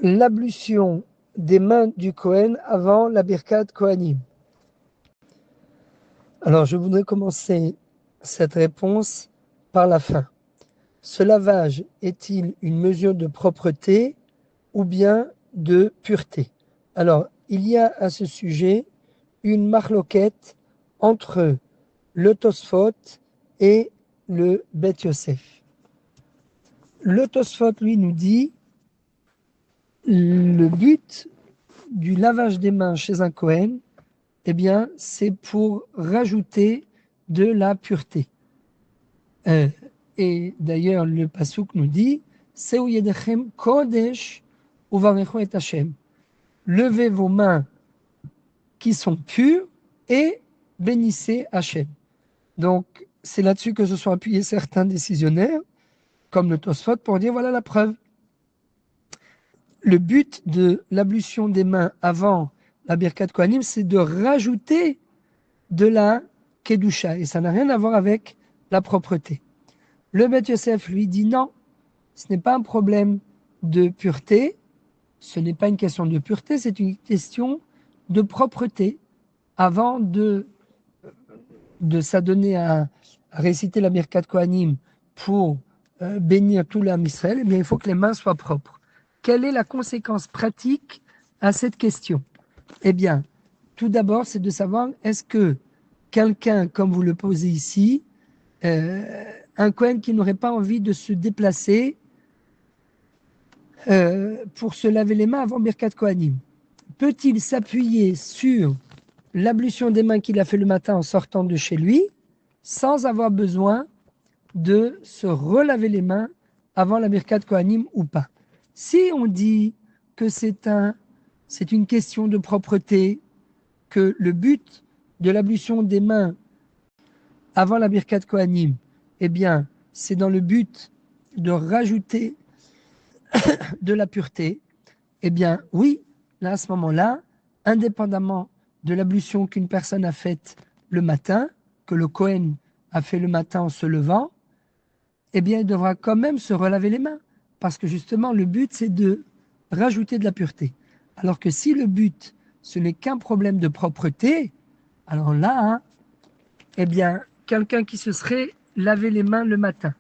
l'ablution des mains du Kohen avant la Birkat Kohanim. Alors, je voudrais commencer cette réponse par la fin. Ce lavage est-il une mesure de propreté ou bien de pureté? Alors, il y a à ce sujet une marloquette entre le Tosfot et le Bet Yosef. Le Tosfot, lui, nous dit le but du lavage des mains chez un Kohen, eh bien, c'est pour rajouter de la pureté. Et d'ailleurs, le Passouk nous dit Seu yedechem kodesh uvarecho et Hashem. Levez vos mains qui sont pures et bénissez Hashem. Donc, c'est là-dessus que se sont appuyés certains décisionnaires, comme le Tosfot, pour dire voilà la preuve. Le but de l'ablution des mains avant la Birkat Kohanim, c'est de rajouter de la Kedusha, et ça n'a rien à voir avec la propreté. Le Bet Yosef lui dit non, ce n'est pas un problème de pureté, ce n'est pas une question de pureté, c'est une question de propreté. Avant de s'adonner à réciter la Birkat Kohanim pour bénir tout l'âme Israël, eh bien, il faut que les mains soient propres. Quelle est la conséquence pratique à cette question? Eh bien, tout d'abord, c'est de savoir est-ce que quelqu'un, comme vous le posez ici, un Kohen qui n'aurait pas envie de se déplacer pour se laver les mains avant Birkat Kohanim, peut-il s'appuyer sur l'ablution des mains qu'il a fait le matin en sortant de chez lui, sans avoir besoin de se relaver les mains avant la Birkat Kohanim ou pas? Si on dit que c'est une question de propreté, que le but de l'ablution des mains avant la Birkat Kohanim, eh bien, c'est dans le but de rajouter de la pureté, eh bien, oui, là, à ce moment-là, indépendamment de l'ablution qu'une personne a faite le matin, que le Kohen a fait le matin en se levant, eh bien, il devra quand même se relaver les mains. Parce que justement, le but, c'est de rajouter de la pureté. Alors que si le but, ce n'est qu'un problème de propreté, alors là, eh bien, quelqu'un qui se serait lavé les mains le matin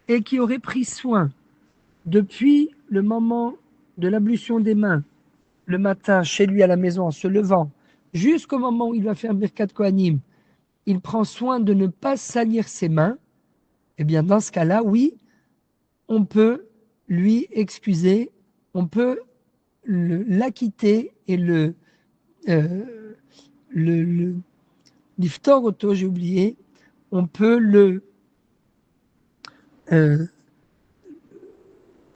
et qui aurait pris soin depuis le moment de l'ablution des mains le matin chez lui à la maison en se levant jusqu'au moment où il va faire Birkat Kohanim, il prend soin de ne pas salir ses mains, eh bien dans ce cas-là, oui, on peut lui excuser, on peut l'acquitter et l'iftor auto, j'ai oublié, on peut le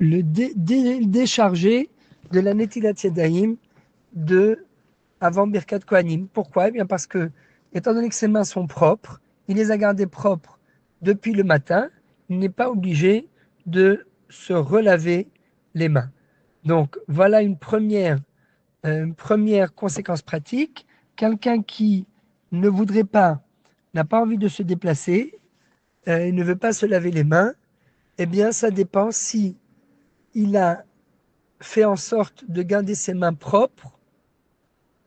décharger de la Netilat Yadayim de avant Birkat Kohanim. Pourquoi? Eh bien parce que, étant donné que ses mains sont propres, il les a gardées propres depuis le matin, il n'est pas obligé de se relaver les mains. Donc voilà une première conséquence pratique. Quelqu'un qui ne voudrait pas, n'a pas envie de se déplacer, il ne veut pas se laver les mains, eh bien ça dépend si il a fait en sorte de garder ses mains propres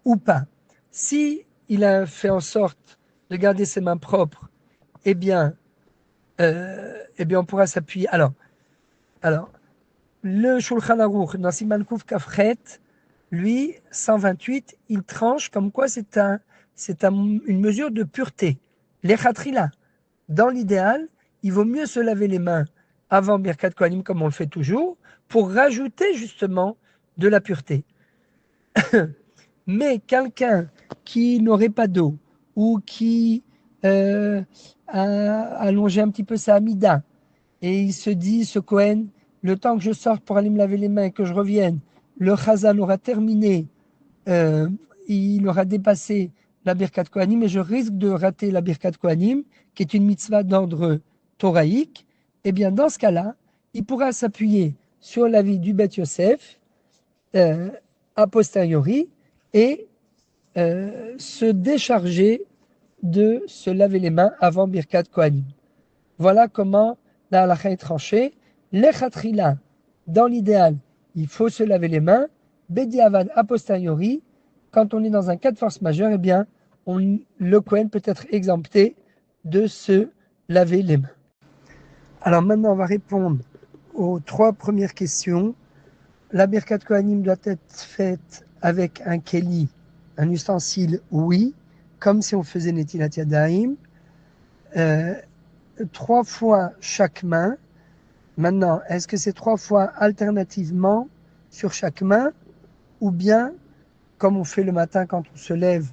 ou pas. Si il a fait en sorte de garder ses mains propres, eh bien on pourra s'appuyer. Alors, le Shulchan Aruch dans Siman Kuf Kafret, lui, 128, il tranche comme quoi c'est une mesure de pureté. L'echatrila, dans l'idéal, il vaut mieux se laver les mains avant Birkat Kohanim, comme on le fait toujours, pour rajouter justement de la pureté. Mais quelqu'un qui n'aurait pas d'eau ou qui a allongé un petit peu sa amida et il se dit, ce Kohen, le temps que je sorte pour aller me laver les mains et que je revienne, le Chazan aura terminé, il aura dépassé la Birkat Kohanim et je risque de rater la Birkat Kohanim, qui est une mitzvah d'ordre thoraïque. Eh bien, dans ce cas-là, il pourra s'appuyer sur l'avis du Bet Yosef a posteriori et se décharger de se laver les mains avant Birkat Kohanim. Voilà comment la halakha est tranchée. L'echatrila, dans l'idéal, il faut se laver les mains. Bediavad a posteriori, quand on est dans un cas de force majeure, eh bien, le Kohen peut être exempté de se laver les mains. Alors maintenant, on va répondre aux 3 premières questions. La Birkat Kohanim doit être faite avec un keli, un ustensile, oui, comme si on faisait Netilat Yadayim. 3 fois chaque main. Maintenant, est-ce que c'est 3 fois alternativement sur chaque main, ou bien, comme on fait le matin quand on se lève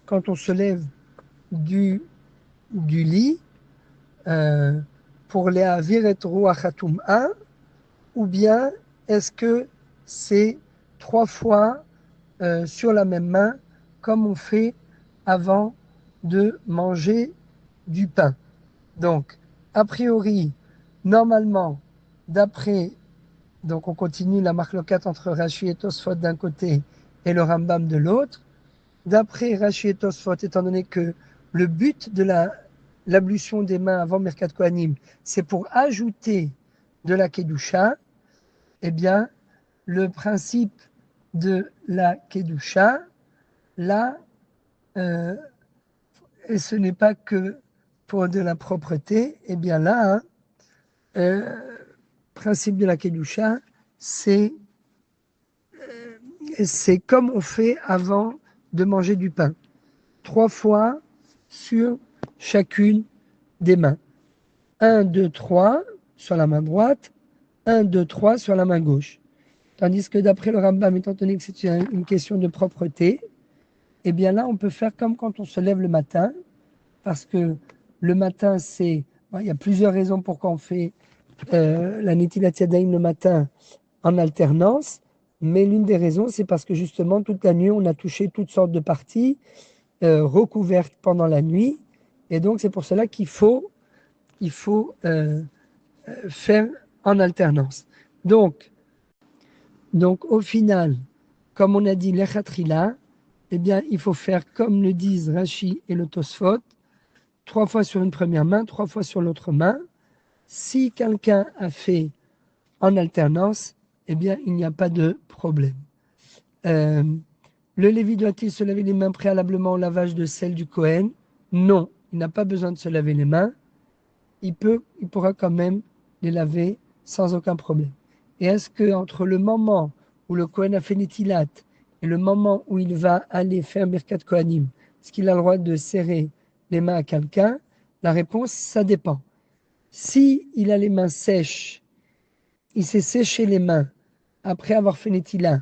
quand on se lève du lit, pour les avir et ruach hatum'a, ou bien est-ce que c'est 3 fois sur la même main, comme on fait avant de manger du pain. Donc, a priori, normalement, donc on continue la marloquat entre Rashi et Tosfot d'un côté et le Rambam de l'autre. D'après Rashi et Tosfot, étant donné que le but de l'ablution des mains avant Birkat Kohanim, c'est pour ajouter de la Kedusha, eh bien, le principe de la Kedusha, là, et ce n'est pas que pour de la propreté, eh bien là, principe de la Kedusha, c'est comme on fait avant de manger du pain. 3 fois sur chacune des mains. 1, 2, 3 sur la main droite, 1, 2, 3 sur la main gauche. Tandis que d'après le Rambam, étant donné que c'est une question de propreté, eh bien là, on peut faire comme quand on se lève le matin, parce que le matin, il y a plusieurs raisons pourquoi on fait la Netilat Yadayim le matin en alternance, mais l'une des raisons, c'est parce que justement, toute la nuit, on a touché toutes sortes de parties recouvertes pendant la nuit, et donc c'est pour cela qu'il faut faire en alternance. Donc au final, comme on a dit l'Echatrila, eh bien, il faut faire comme le disent Rashi et le Tosfot, 3 fois sur une première main, 3 fois sur l'autre main. Si quelqu'un a fait en alternance, eh bien, il n'y a pas de problème. Le Lévi doit-il se laver les mains préalablement au lavage de sel du Kohen? Non, il n'a pas besoin de se laver les mains. Il pourra quand même les laver sans aucun problème. Et est-ce que entre le moment où le Kohen a fait Netilat et le moment où il va aller faire Birkat Kohanim, est-ce qu'il a le droit de serrer les mains à quelqu'un? La réponse, ça dépend. Si il a les mains sèches, il s'est séché les mains après avoir fait Netilat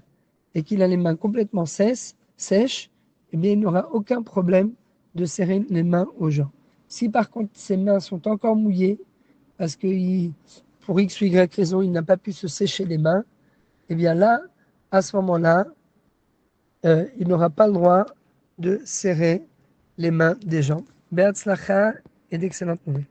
et qu'il a les mains complètement sèches, eh bien, il n'aura aucun problème de serrer les mains aux gens. Si par contre ses mains sont encore mouillées, parce que pour X ou Y raison, il n'a pas pu se sécher les mains, eh bien là, à ce moment-là, il n'aura pas le droit de serrer les mains des gens. Be'atzlacha et d'excellentes nouvelles.